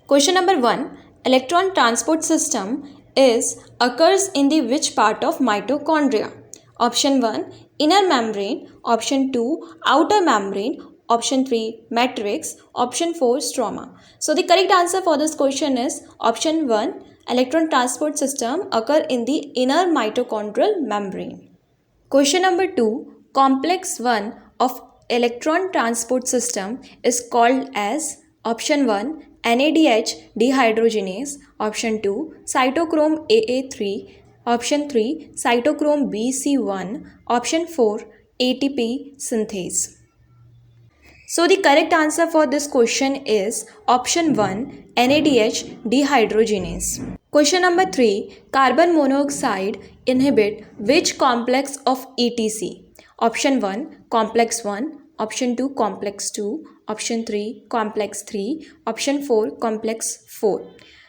Question number 1. Electron transport system is occurs in the which part of mitochondria? Option 1. Inner membrane. Option 2. Outer membrane. Option 3. Matrix. Option 4. Stroma. So the correct answer for this question is option 1. Electron transport system occur in the inner mitochondrial membrane. Question number 2. Complex 1 of electron transport system is called as option 1 NADH dehydrogenase, option 2 cytochrome AA3, option 3 cytochrome BC1, option 4 ATP synthase. So the correct answer for this question is option 1 NADH dehydrogenase. Question number 3. Carbon monoxide inhibit which complex of ETC? Option 1 complex 1, option 2 complex 2, option 3 complex 3, option 4 complex 4.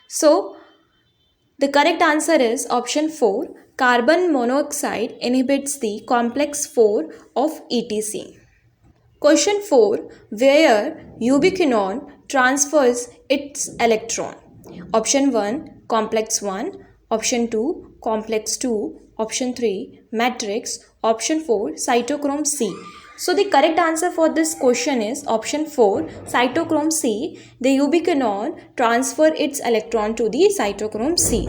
So the correct answer is option 4. Carbon monoxide inhibits the complex 4 of ETC. Question 4. Where ubiquinone transfers its electron? Option 1 complex 1, option 2 complex 2, option 3 matrix, option 4 cytochrome C. So the correct answer for this question is option 4 cytochrome C. The ubiquinone transfer its electron to the cytochrome C.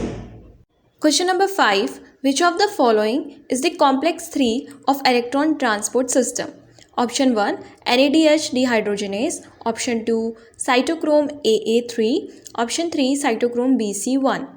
Question number 5. Which of the following is the complex 3 of electron transport system? Option 1 NADH dehydrogenase, option 2 cytochrome AA3, option 3 cytochrome BC1,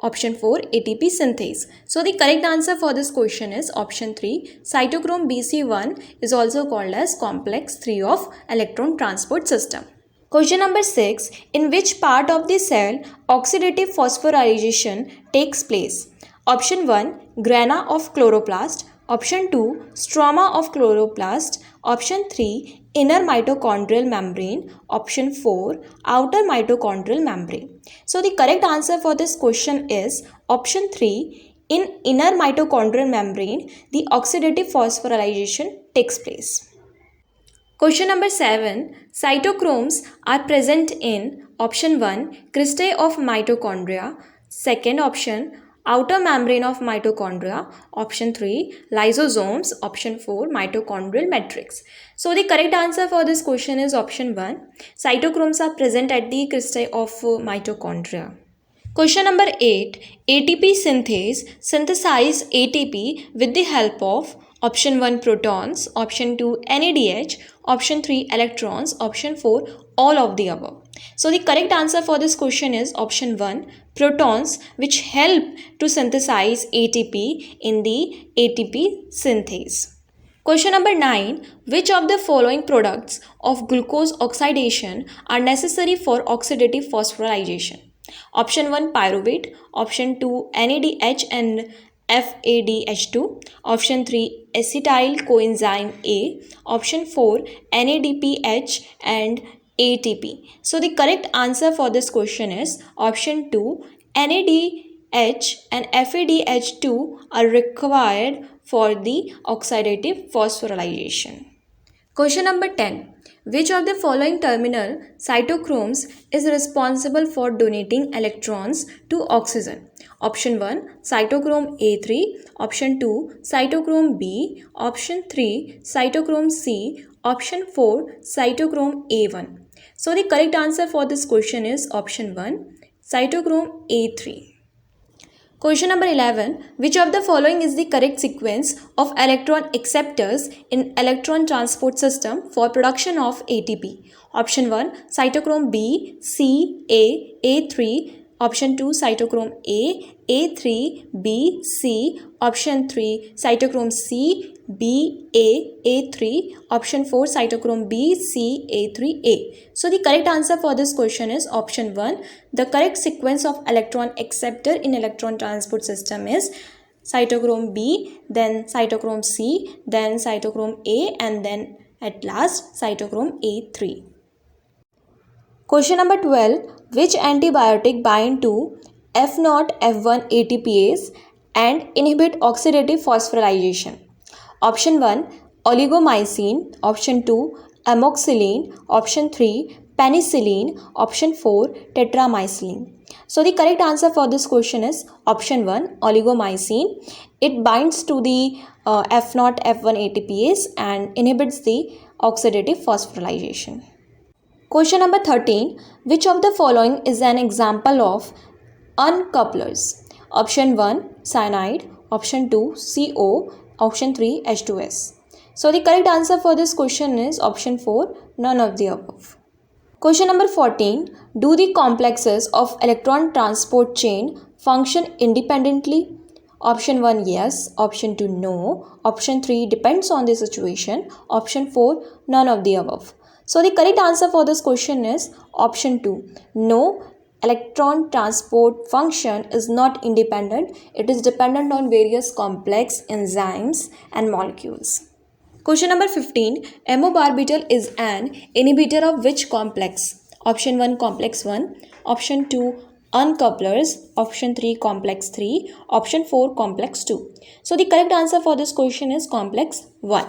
option 4 ATP synthase. So the correct answer for this question is option 3 cytochrome BC1 is also called as complex 3 of electron transport system. Question number 6. In which part of the cell oxidative phosphorylation takes place? Option 1 grana of chloroplast, option 2 stroma of chloroplast, option 3 inner mitochondrial membrane, option 4 outer mitochondrial membrane. So the correct answer for this question is option 3. In inner mitochondrial membrane the oxidative phosphorylation takes place. Question number 7. Cytochromes are present in option 1 cristae of mitochondria, second option outer membrane of mitochondria, option 3 lysosomes, option 4 mitochondrial matrix. So the correct answer for this question is option 1. Cytochromes are present at the cristae of mitochondria. Question number 8. ATP synthase synthesize ATP with the help of option 1 protons, option 2 NADH, option 3 electrons, option 4 all of the above. So the correct answer for this question is option 1 protons, which help to synthesize ATP in the ATP synthase. Question number 9. Which of the following products of glucose oxidation are necessary for oxidative phosphorylation? Option 1 pyruvate, option 2 NADH and FADH2, option 3 acetyl coenzyme A, option 4 NADPH and ATP. So the correct answer for this question is option 2 NADH and FADH2 are required for the oxidative phosphorylation. Question number 10. Which of the following terminal cytochromes is responsible for donating electrons to oxygen? Option 1 cytochrome A3, option 2 cytochrome B, option 3 cytochrome C, option 4 cytochrome A1. So the correct answer for this question is option 1 cytochrome A3. Question number 11. Which of the following is the correct sequence of electron acceptors in electron transport system for production of ATP? Option 1 cytochrome B, C, A, A3, option 2 cytochrome A, A3, B, C, option 3 cytochrome C, B, A, A3, option 4 cytochrome B, C, A3, A. So the correct answer for this question is option 1. The correct sequence of electron acceptor in electron transport system is cytochrome B, then cytochrome C, then cytochrome A, and then at last cytochrome A3. Question number 12. Which antibiotic bind to F0 F1 ATPase and inhibit oxidative phosphorylation? Option 1 oligomycin, option 2 amoxicillin, option 3 penicillin, option 4 tetramycin. So the correct answer for this question is option 1 oligomycin. It binds to the F0 F1 ATPase and inhibits the oxidative phosphorylation. Question number 13. Which of the following is an example of uncouplers? Option 1 cyanide, option 2 CO, option 3 H2S. So the correct answer for this question is option 4 none of the above. Question number 14. Do the complexes of electron transport chain function independently? Option 1 yes, option 2 no, option 3 depends on the situation, option 4 none of the above. So the correct answer for this question is option 2. No, electron transport function is not independent. It is dependent on various complex enzymes and molecules. Question number 15. Amobarbital is an inhibitor of which complex? Option 1 complex 1, option 2 uncouplers, option 3 complex 3, option 4 complex 2. So the correct answer for this question is complex 1.